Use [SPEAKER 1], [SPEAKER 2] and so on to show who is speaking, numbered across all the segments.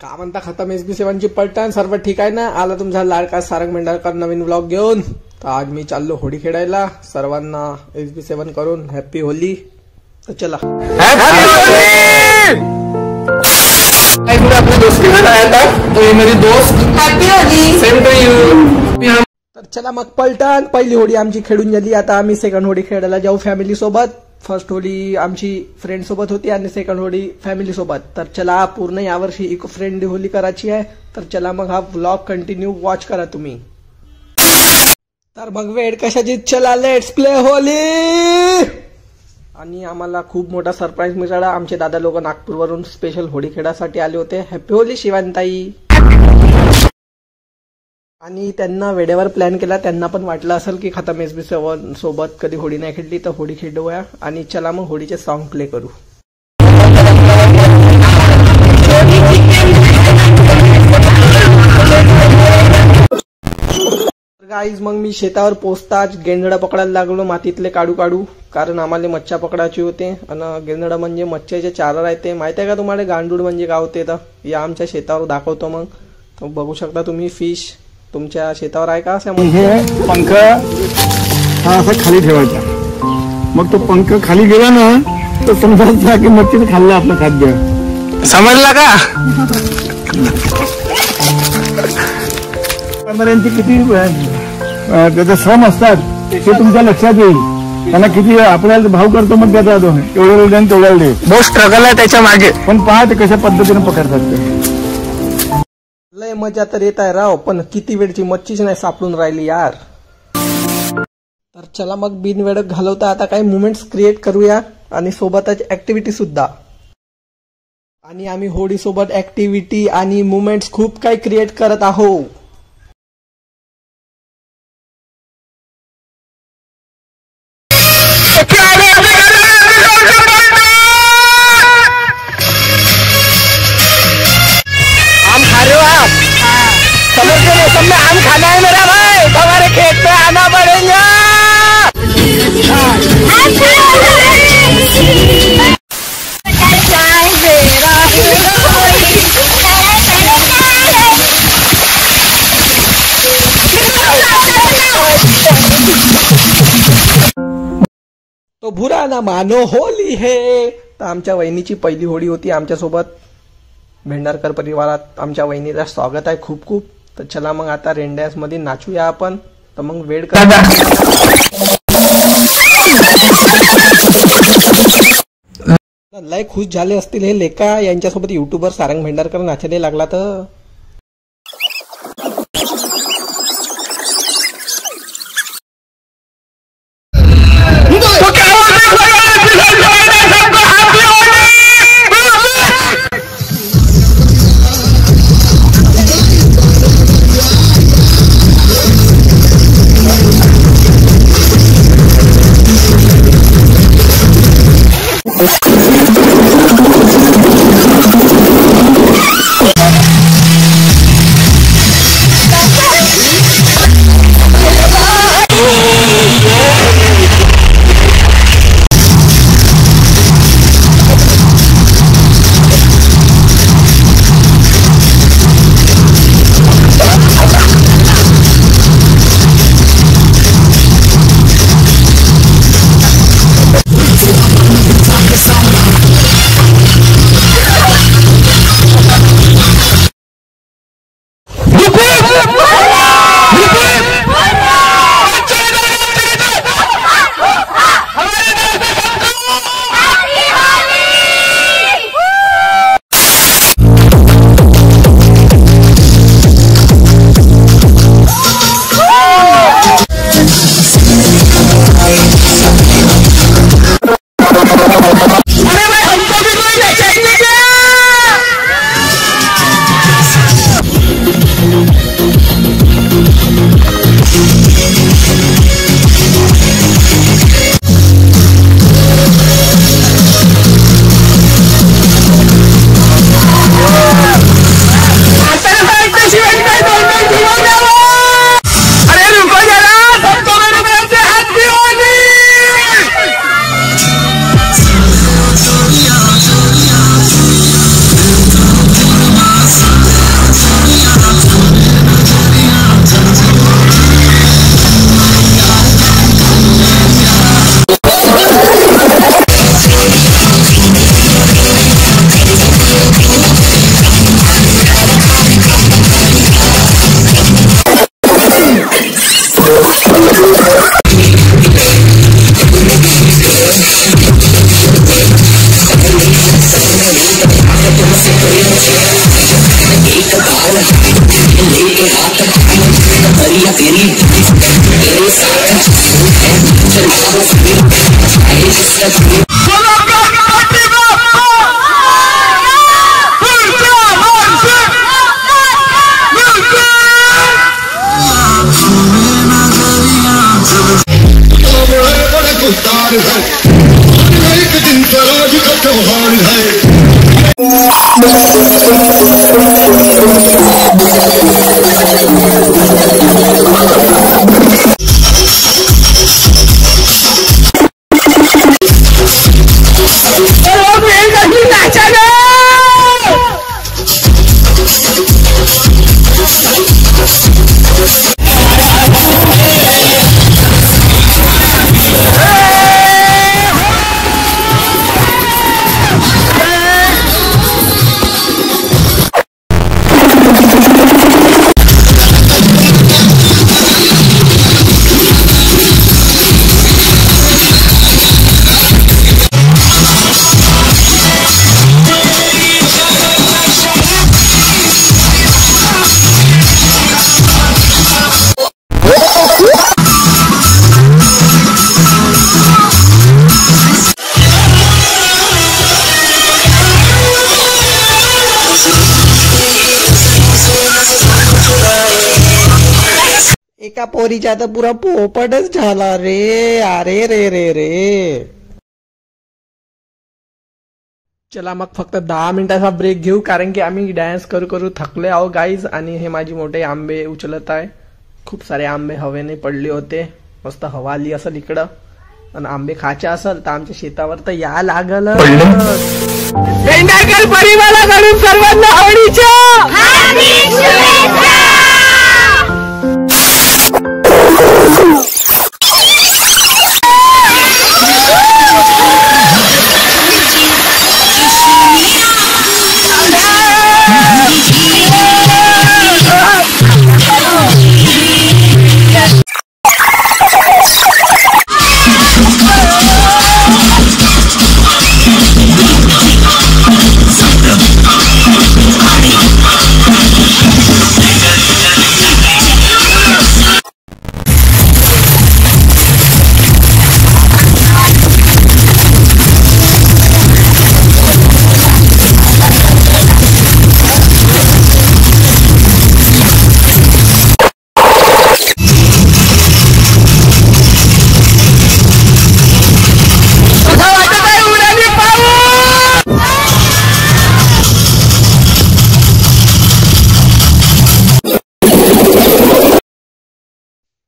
[SPEAKER 1] का म्हणता खतम SB7 ची पलटण. सर्व ठीक आहे ना. आला तुमचा लाडका सारंग भेंडारकर नवीन व्लॉग घेऊन. तर आज मी चाललो होळी खेळायला. सर्वांना SB7 करून हॅपी होली. तर चला अपने दोस्त के घर आया था तो ये मेरी दोस्त happy Holi same to you. तर चला मग पलटण. पहिली होळी आमची खेळून झाली. आता आम्ही सेकंड होळी खेळायला जाऊ फॅमिली सोबत. फर्स्ट होळी आमची फ्रेंड सोबत होती आणि सेकंड होळी फॅमिली सोबत. तर चला पूर्ण यावर्षी इको फ्रेंडली होळी करायची आहे. तर चला मग हा व्लॉग कंटिन्यू वॉच करा तुम्ही. तर मग वेळ कशाची, चला लेट्स प्ले होली. आणि आम्हाला खूप मोठा सरप्राईज मिळाला. आमचे दादा लोक नागपूरवरून स्पेशल होळी खेळासाठी आले होते. हॅपी होली शिवांताई. आणि त्यांना वेळेवर प्लॅन केला. त्यांना पण वाटलं असेल की खतम SB7 सोबत कधी होळी नाही खेळली तर होळी खेळूया. आणि चला मग होळीचे सॉन्ग प्ले करू. गाईज मग मी शेतावर पोचताच गेंडळा पकडायला लागलो. मातीतले काढू काढू, कारण आम्हाला मच्छा पकडायची होते. आणि गेंडळा म्हणजे मच्छ्याचे चारा राहते. माहिती आहे का तुम्हाला गांडूळ म्हणजे काय होते? तर या आमच्या शेतावर दाखवतो. मग तर बघू शकता तुम्ही फिश. तुमच्या शेतावर आहे का असं?
[SPEAKER 2] म्हणजे पंख हा असा खाली ठेवायचा. मग तो पंख खाली गेला ना तर समजायचा की मच्छीने खाल्लं आपलं खाद्य.
[SPEAKER 3] समजला का?
[SPEAKER 2] यांची किती त्याचे श्रम असतात ते तुमच्या लक्षात येईल. त्यांना किती आपल्याला भाव करतो मग त्याचा एवढं दे तेवढं दे.
[SPEAKER 3] बहुत स्ट्रगल आहे त्याच्या मागे.
[SPEAKER 2] पण पहा ते कशा पद्धतीने पकडतात ते.
[SPEAKER 1] लय मजा तर येत आहे राव. पण किती वेळची मच्छीच नाही सापडून राहिली यार. तर चला मग बिनवेळ घालवता आता काही मुवमेंट्स क्रिएट करूया. आणि सोबतच ऍक्टिव्हिटी सुद्धा. आणि आम्ही होळी सोबत ऍक्टिव्हिटी आणि मुवमेंट्स खूप काही क्रिएट करत आहोत.
[SPEAKER 3] आम खाना है मेरा भाई. हमारे खेत पे आना पड़ेगा.
[SPEAKER 1] तो बुरा ना मानो होली है. तर आमच्या वहिनीची पहिली होळी होती आमच्यासोबत. भेंडारकर परिवारात आमच्या वहिनीला स्वागत आहे खूप खूप. तर चला मग आता रेंडॅन्स मध्ये नाचूया आपण. तर मग वेळ करा. लय खुश झाले असतील हे लेका. यांच्यासोबत युट्यूबर सारंग भेंडारकर नाचायला लागला. तर
[SPEAKER 4] त्योहार है, एक दिन स्वराज का त्योहार है।
[SPEAKER 1] एका पोरीचा तर पुरा पोपटच झाला रे. अरे रे रे रे. चला मग फक्त 10 मिनिटाचा ब्रेक घेऊ, कारण की आम्ही डान्स करू करू थकले आहो गाईज. आणि हे माझी मोठे आंबे उचलत आहे. खूप सारे आंबे हवेने पडले होते. मस्त हवा आली असेल इकडं, आणि आंबे खायचे असेल तर आमच्या शेतावर तर या लागल.
[SPEAKER 3] भेंडारकर परिवाराकडून सर्वांना होळीच्या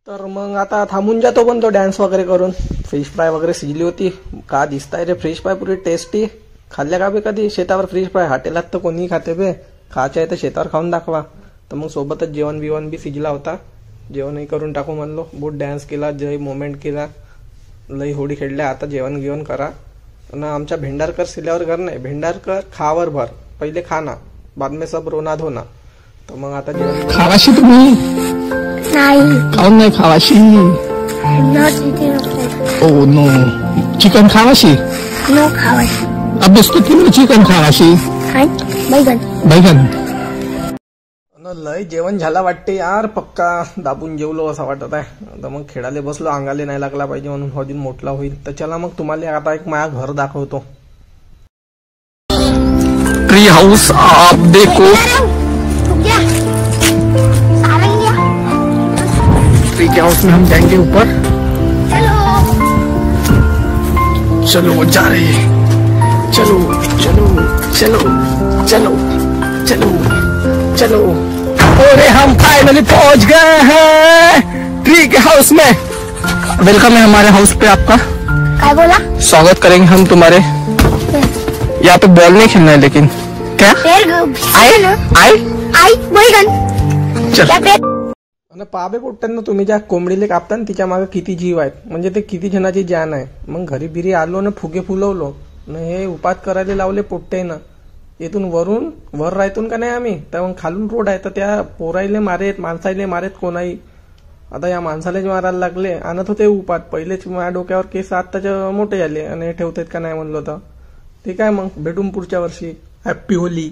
[SPEAKER 1] तर मग आता थांबून जातो पण तो डान्स वगैरे करून. फिश फ्राय वगैरे शिजली होती. का दिसताय रे फ्रेश फ्राय पुरी टेस्टी. खाल्ल्या का बे कधी शेतावर फ्रेश फ्राय? हॉटेलात तर कोणी खाते बे. खायचं आहे तर शेतावर खाऊन दाखवा. तर मग सोबतच जेवण बिवण बी शिजला होता. जेवणही करून टाकू म्हणलो. बहुत डान्स केला, जय मोमेंट केला, लई होडी खेळल्या. आता जेवण गिवण करा. आणि आमच्या भेंडारकर सिल्यावर घर नाही. भेंडारकर खावर भर. पहिले खाना, बाद में सब रोना धोना. तर मग आता जेवण
[SPEAKER 3] खावाशी तुम्ही
[SPEAKER 5] नाही.
[SPEAKER 3] खाऊन नाही खावाशी. ओ नो, चिकन खावाशी.
[SPEAKER 5] नो खावाशी.
[SPEAKER 3] अभ्यास तो केलं चिकन खावाशी.
[SPEAKER 5] बैगन.
[SPEAKER 3] बैगन.
[SPEAKER 1] लय जेवण झाला वाटते यार. पक्का दाबून जेवलो असं वाटत आहे. आता मग खेळाले बसलो. अंगाले नाही लागला पाहिजे म्हणून, अजून मोठला होईल. तर चला मग तुम्हाला आता एक माझ्या घर दाखवतो.
[SPEAKER 3] ट्री हाउस आप देखो. ट्री के हाउस में हम जाएंगे ऊपर. चलो जा रहे. चलो चलो चलो चलो चलो चलो. अरे हम फाइनली पहुंच गए हैं ट्री के हाउस में. वेलकम है हमारे हाउस पे आपका.
[SPEAKER 5] काय बोला?
[SPEAKER 3] स्वागत करेंगे हम तुम्हारे. यहाँ पे बॉल नहीं खेलना है लेकिन. क्या आई
[SPEAKER 5] बैगन.
[SPEAKER 3] चल.
[SPEAKER 1] आणि पाबे पोट्ट्यांना तुम्ही ज्या कोंबडीले कापता तिच्या मागे किती जीव आहेत. म्हणजे ते किती जणाची जान आहे. मग घरी बिरी आलो ना, फुगे फुलवलो न, हे उपात करायला लावले पोट्टे ना. इथून वरून वर राहतून का नाही आम्ही, तर मग खालून रोड आहे. तर त्या पोराईले मारेत, माणसाईले मारेत कोणाही. आता या माणसालाच मारायला लागले. आणत होते उपात. पहिलेच माझ्या डोक्यावर केस आत्ताच्या मोठे झाले आणि हे ठेवतात का नाही म्हणलं तर. ठीक आहे मग भेटून पुढच्या वर्षी. Happy Holy.